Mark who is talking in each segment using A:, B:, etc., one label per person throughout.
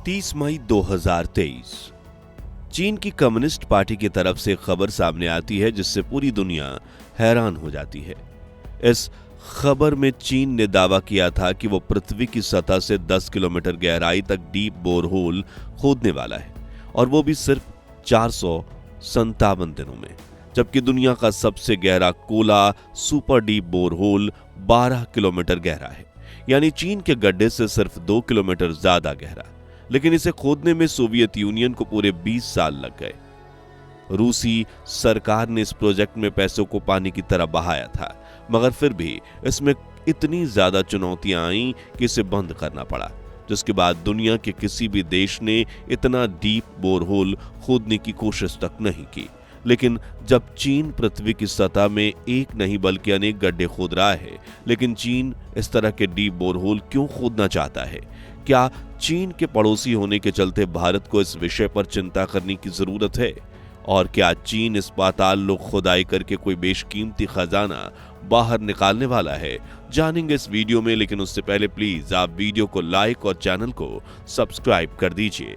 A: 30 मई 2023 चीन की communist party की तरफ से खबर सामने आती है जिससे पूरी दुनिया हैरान हो जाती है। इस खबर में चीन ने दावा किया था कि वो पृथ्वी की सतह से 10 किलोमीटर गहराई तक डीप बोरहोल खोदने वाला है, और वो भी सिर्फ 457 दिनों में, जबकि दुनिया का सबसे गहरा Kola super deep borehole 12 kilometre गहरा है, यानी चीन के गड्ढे से सिर्फ 2 किलोमीटर ज्यादा गहरा। लेकिन इसे खोदने में सोवियत यूनियन को पूरे 20 साल लग गए। रूसी सरकार ने इस प्रोजेक्ट में पैसों को पानी की तरह बहाया था, मगर फिर भी इसमें इतनी ज्यादा चुनौतियां आईं कि इसे बंद करना पड़ा, जिसके बाद दुनिया के किसी भी देश ने इतना डीप बोरहोल खोदने की कोशिश तक नहीं की। लेकिन जब चीन पृथ्वी की सतह में एक नहीं बल्कि अनेक गड्ढे खोद रहा है, लेकिन चीन इस तरह के डीप बोरहोल क्यों खोदना चाहता है? क्या चीन के पड़ोसी होने के चलते भारत को इस विषय पर चिंता करने की जरूरत है? और क्या चीन इस पाताल लोक खुदाई करके कोई बेशकीमती खजाना बाहर निकालने वाला है? जानेंगे इस वीडियो में, लेकिन उससे पहले प्लीज आप वीडियो को लाइक और चैनल को सब्सक्राइब कर दीजिए।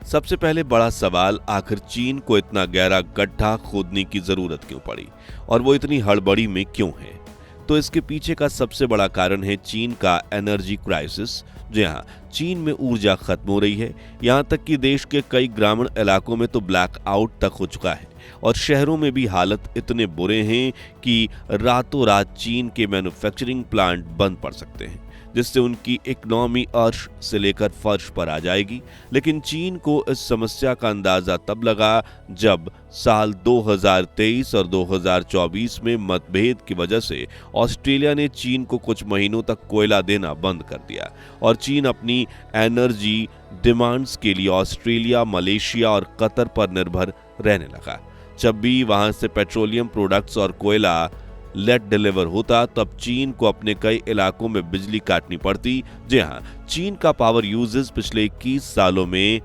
A: सबसे पहले बड़ा सवाल, आखिर चीन को इतना गहरा गड्ढा खोदने की जरूरत क्यों पड़ी, और वो इतनी हड़बड़ी में क्यों है? तो इसके पीछे का सबसे बड़ा कारण है चीन का एनर्जी क्राइसिस। जी हाँ, चीन में ऊर्जा खत्म हो रही है, यहाँ तक कि देश के कई ग्रामीण इलाकों में तो ब्लैक आउट तक हो चुका है, और शहरों में भी हालत इतने बुरे हैं कि रातों रात चीन के मैन्युफैक्चरिंग प्लांट बंद पड़ सकते हैं, जिससे उनकी इकोनॉमी अर्श से लेकर फर्श पर आ जाएगी। लेकिन चीन को इस समस्या का अंदाजा तब लगा जब साल 2023 और 2024 में मतभेद की वजह से ऑस्ट्रेलिया ने चीन को कुछ महीनों तक कोयला देना बंद कर दिया, और चीन अपनी एनर्जी डिमांड्स के लिए ऑस्ट्रेलिया, मलेशिया और कतर पर निर्भर रहने लगा। जब भी वहां से पेट्रोलियम प्रोडक्ट्स और कोयला लेट डिलीवर होता, तब चीन को अपने कई इलाकों में बिजली काटनी पड़ती। जी हाँ, चीन का पावर यूजेस पिछले 21 सालों में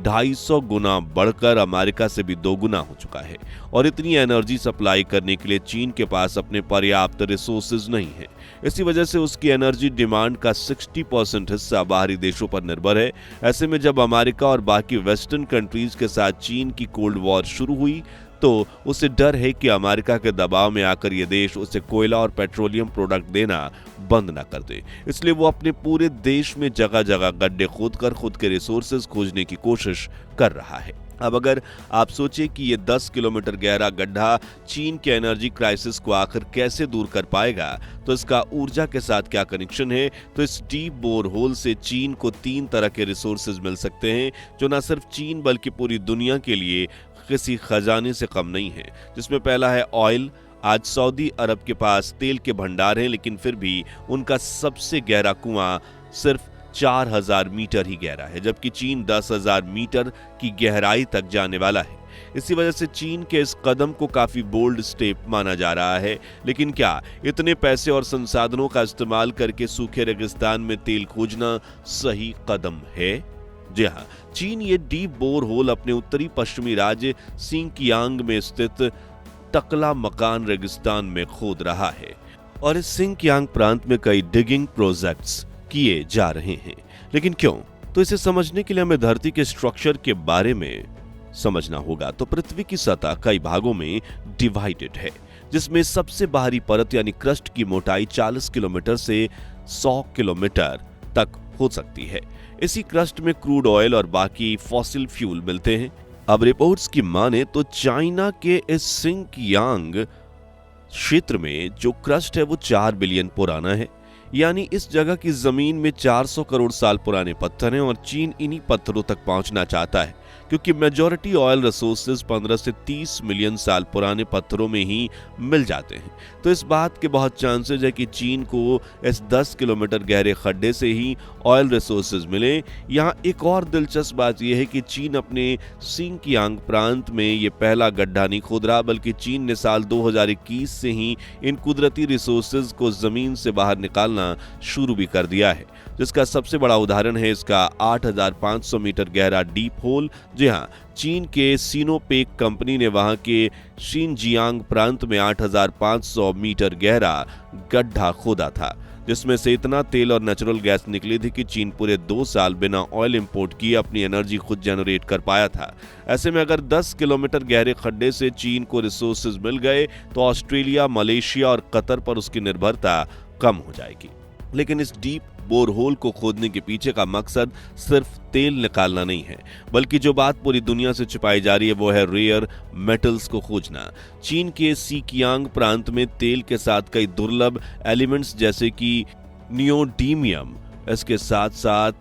A: 250 गुना बढ़कर अमेरिका से भी 2 गुना हो चुका है, और इतनी एनर्जी सप्लाई करने के लिए चीन के पास अपने पर्याप्त रिसोर्सेज नहीं है। इसी वजह से उसकी एनर्जी डिमांड का 60% हिस्सा बाहरी देशों पर निर्भर है। ऐसे में जब अमेरिका और बाकी वेस्टर्न कंट्रीज के साथ चीन की कोल्ड वॉर शुरू हुई, तो उसे डर है कि अमेरिका के दबाव में आकर ये देश उसे कोयला और पेट्रोलियम प्रोडक्ट देना बंद ना कर दे। इसलिए वो अपने पूरे देश में जगह जगह गड्ढे खोदकर खुद के रिसोर्सेज खोजने की कोशिश कर रहा है। अब अगर आप सोचें कि ये 10 किलोमीटर गहरा गड्ढा चीन के एनर्जी क्राइसिस को आखिर कैसे दूर कर पाएगा, तो इसका ऊर्जा के साथ क्या कनेक्शन है? तो इस डीप बोरहोल से चीन को 3 तरह के रिसोर्सेज मिल सकते हैं, जो न सिर्फ चीन बल्कि पूरी दुनिया के लिए किसी खजाने से कम नहीं है। जिसमें पहला है ऑयल। आज सऊदी अरब के पास तेल के भंडार हैं, लेकिन फिर भी उनका सबसे गहरा कुआं सिर्फ 4000 मीटर ही गहरा है, जबकि चीन 10,000 मीटर की गहराई तक जाने वाला है। इसी वजह से चीन के इस कदम को काफी बोल्ड स्टेप माना जा रहा है। लेकिन क्या इतने पैसे और संसाधनों का इस्तेमाल करके सूखे रेगिस्तान में तेल खोजना सही कदम है? जी हाँ, चीन ये डीप बोर होल अपने उत्तरी पश्चिमी राज्य सिंकियांग में स्थित टकला मकान रेगिस्तान में खोद रहा है, और इस सिंकियांग प्रांत में कई डिगिंग प्रोजेक्ट्स किए जा रहे हैं। लेकिन क्यों? तो इसे समझने के लिए हमें धरती के स्ट्रक्चर के बारे में समझना होगा। तो पृथ्वी की सतह कई भागों में डिवाइडेड है, जिसमें सबसे बाहरी परत यानी क्रस्ट की मोटाई 40 किलोमीटर से 100 किलोमीटर तक हो सकती है। इसी क्रस्ट में क्रूड ऑयल और बाकी फॉसिल फ्यूल मिलते हैं। अब रिपोर्ट्स की माने तो चाइना के इस सिंकियांग क्षेत्र में जो क्रस्ट है वो 4 बिलियन पुराना है, यानी इस जगह की जमीन में 400 करोड़ साल पुराने पत्थर हैं, और चीन इन्हीं पत्थरों तक पहुंचना चाहता है, क्योंकि मेजॉरिटी ऑयल रिसोर्सेज 15 से 30 मिलियन साल पुराने पत्थरों में ही मिल जाते हैं। तो इस बात के बहुत चांसेज है कि चीन को इस 10 किलोमीटर गहरे खड्डे से ही ऑयल रिसोर्सेज मिले। यहाँ एक और दिलचस्प बात यह है कि चीन अपने सिंकियांग प्रांत में ये पहला गड्ढा नहीं खोद रहा, बल्कि चीन ने साल 2021 से ही इन कुदरती रिसोर्सेज को जमीन से बाहर निकालना शुरू भी कर दिया है, जिसका सबसे बड़ा उदाहरण है इसका 8500 मीटर गहरा डीप होल। जी हाँ, चीन के सिनोपेक कंपनी ने वहां के शिनजियांग प्रांत में 8500 मीटर गहरा गड्ढा खोदा था, जिसमें से इतना तेल और नेचुरल गैस निकली थी कि चीन पूरे 2 साल बिना ऑयल इंपोर्ट किए अपनी एनर्जी खुद जनरेट कर पाया था। ऐसे में अगर 10 किलोमीटर गहरे खड्डे से चीन को रिसोर्सेज मिल गए तो ऑस्ट्रेलिया, मलेशिया और कतर पर उसकी निर्भरता कम हो जाएगी। लेकिन इस डीप बोरहोल को खोदने के पीछे का मकसद सिर्फ तेल निकालना नहीं है, बल्कि जो बात पूरी दुनिया से छिपाई जा रही है वो है रेयर मेटल्स को खोजना। चीन के सीकियांग प्रांत में तेल के साथ कई दुर्लभ एलिमेंट्स जैसे कि नियोडीमियम, इसके साथ साथ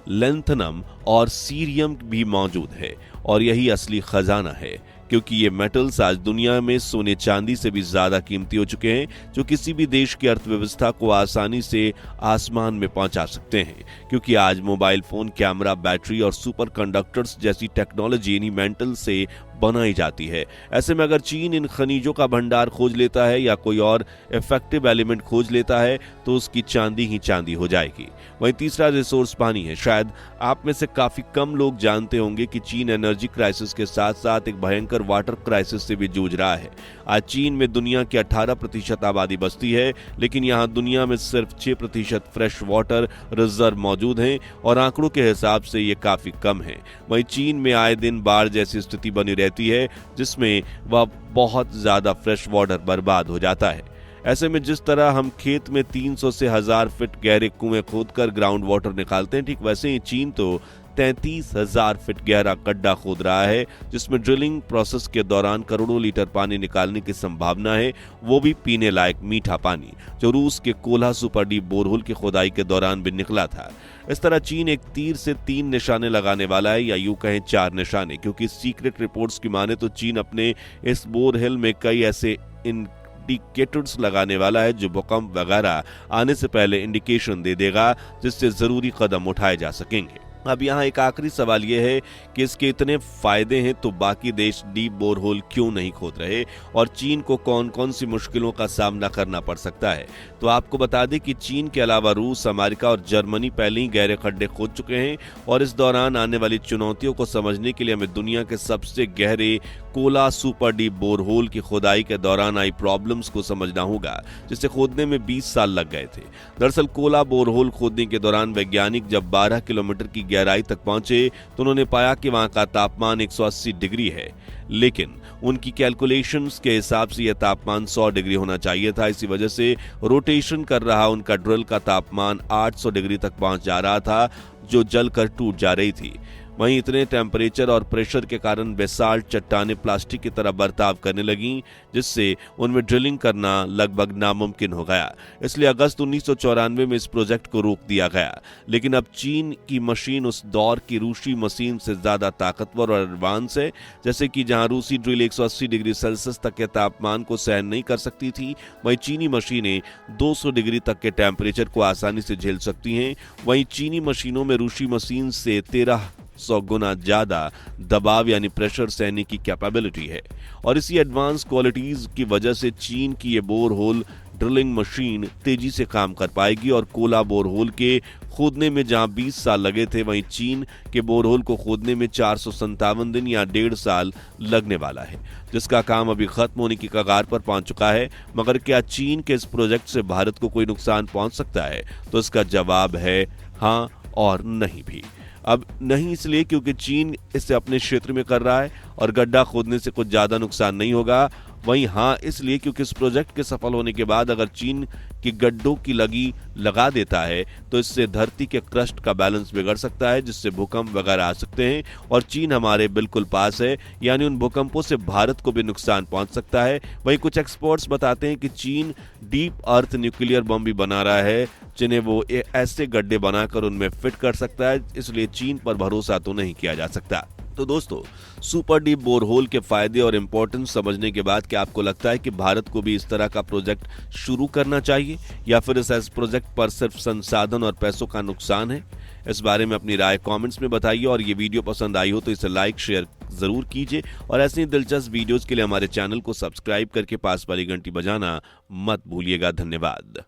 A: लेंथनम और सीरियम भी मौजूद है और यही असली खजाना है, क्योंकि ये मेटल्स आज दुनिया में सोने चांदी से भी ज्यादा कीमती हो चुके हैं, जो किसी भी देश की अर्थव्यवस्था को आसानी से आसमान में पहुंचा सकते हैं। क्योंकि आज मोबाइल फोन, कैमरा, बैटरी और सुपर कंडक्टर्स जैसी टेक्नोलॉजी इन्हीं मेटल से बनाई जाती है। ऐसे में अगर चीन इन खनिजों का भंडार खोज लेता है या कोई और इफेक्टिव एलिमेंट खोज लेता है तो उसकी चांदी ही चांदी हो जाएगी। वहीं तीसरा रिसोर्स पानी है। शायद आप में से काफी कम लोग जानते होंगे कि चीन एनर्जी क्राइसिस के साथ साथ एक भयंकर वाटर क्राइसिस से भी जूझ रहा है। आज चीन में दुनिया की 18% आबादी बसती है, लेकिन यहाँ दुनिया में सिर्फ 6% फ्रेश वाटर रिजर्व मौजूद हैं और आंकड़ों के हिसाब से ये काफी कम है। वहीं चीन में आए दिन बाढ़ जैसी स्थिति बनी रहती है, जिसमें वह बहुत ज्यादा फ्रेश वाटर बर्बाद हो जाता है। ऐसे में जिस तरह हम खेत में 300 से 1000 फीट गहरे कुएं खोदकर ग्राउंड वाटर निकालते हैं, ठीक वैसे ही चीन तो 33,000 फीट गहरा गड्ढा खोद रहा है, जिसमें ड्रिलिंग प्रोसेस के दौरान करोड़ों लीटर पानी निकालने की संभावना है, वो भी पीने लायक मीठा पानी, जो रूस के कोला सुपर डीप बोरहोल की खुदाई के दौरान भी निकला था। इस तरह चीन एक तीर से 3 निशाने लगाने वाला है, या यूं कहें 4 निशाने, क्योंकि सीक्रेट रिपोर्ट्स की माने तो चीन अपने इस बोरहोल में कई ऐसे इंडिकेटर्स लगाने वाला है जो भूकंप वगैरह आने से पहले इंडिकेशन दे देगा, जिससे जरूरी कदम उठाए जा सकेंगे। अब यहाँ एक आखिरी सवाल यह है कि इसके इतने फायदे हैं तो बाकी देश डीप बोरहोल क्यों नहीं खोद रहे, और चीन को कौन कौन सी मुश्किलों का सामना करना पड़ सकता है। तो आपको बता दें कि चीन के अलावा रूस, अमेरिका और जर्मनी पहले ही गहरे खड्डे खोद चुके हैं, और इस दौरान आने वाली चुनौतियों को समझने के लिए हमें दुनिया के सबसे गहरे कोला सुपर डीप बोरहोल की खुदाई के दौरान आई प्रॉब्लम्स को समझना होगा, जिसे खोदने में 20 साल लग गए थे। दरअसल कोला बोरहोल खोदने के दौरान वैज्ञानिक जब 12 किलोमीटर की गहराई तक पहुंचे तो उन्होंने पाया कि वहां का तापमान 180 डिग्री है, लेकिन उनकी कैलकुलेशंस के हिसाब से यह तापमान 100 डिग्री होना चाहिए था। इसी वजह से रोटेशन कर रहा उनका ड्रिल का तापमान 800 डिग्री तक पहुंच जा रहा था, जो जलकर टूट जा रही थी। वहीं इतने टेम्परेचर और प्रेशर के कारण बेसाल्ट चट्टानें प्लास्टिक की तरह बर्ताव करने लगीं, जिससे उनमें ड्रिलिंग करना लगभग नामुमकिन हो गया। इसलिए अगस्त 1994 में इस प्रोजेक्ट को रोक दिया गया। लेकिन अब चीन की मशीन उस दौर की रूसी मशीन से ज्यादा ताकतवर और एडवांस है। जैसे कि जहां रूसी ड्रिल 180 डिग्री सेल्सियस तक के तापमान को सहन नहीं कर सकती थी, वहीं चीनी मशीनें 200 डिग्री तक के टेम्परेचर को आसानी से झेल सकती हैं। वहीं चीनी मशीनों में रूसी मशीन से 1300 गुना ज्यादा दबाव यानी प्रेशर सहने की कैपेबिलिटी है, और इसी एडवांस क्वालिटीज की वजह से चीन की ये बोरहोल ड्रिलिंग मशीन तेजी से काम कर पाएगी, और कोला बोरहोल के खोदने में जहां 20 साल लगे थे, वहीं चीन के बोरहोल को खोदने में 457 दिन या 1.5 साल लगने वाला है, जिसका काम अभी खत्म होने की कगार पर पहुंच चुका है। मगर क्या चीन के इस प्रोजेक्ट से भारत को कोई नुकसान पहुंच सकता है? तो इसका जवाब है हाँ और नहीं भी। अब नहीं इसलिए क्योंकि चीन इसे अपने क्षेत्र में कर रहा है और गड्ढा खोदने से कुछ ज्यादा नुकसान नहीं होगा। वहीं हाँ इसलिए क्योंकि इस प्रोजेक्ट के सफल होने के बाद अगर चीन की गड्ढों की लगी लगा देता है तो इससे धरती के क्रस्ट का बैलेंस बिगड़ सकता है, जिससे भूकंप वगैरह आ सकते हैं, और चीन हमारे बिल्कुल पास है, यानी उन भूकंपों से भारत को भी नुकसान पहुंच सकता है। वहीं कुछ एक्सपर्ट्स बताते हैं कि चीन डीप अर्थ न्यूक्लियर बम भी बना रहा है, जिन्हें वो ऐसे गड्ढे बनाकर उनमें फिट कर सकता है, इसलिए चीन पर भरोसा तो नहीं किया जा सकता। तो दोस्तों, सुपर डीप बोरहोल के फायदे और इंपॉर्टेंस समझने के बाद क्या आपको लगता है कि भारत को भी इस तरह का प्रोजेक्ट शुरू करना चाहिए, या फिर इस प्रोजेक्ट पर सिर्फ संसाधन और पैसों का नुकसान है? इस बारे में अपनी राय कमेंट्स में बताइए, और ये वीडियो पसंद आई हो तो इसे लाइक शेयर जरूर कीजिए, और ऐसे ही दिलचस्प वीडियोस के लिए हमारे चैनल को सब्सक्राइब करके पास वाली घंटी बजाना मत भूलिएगा। धन्यवाद।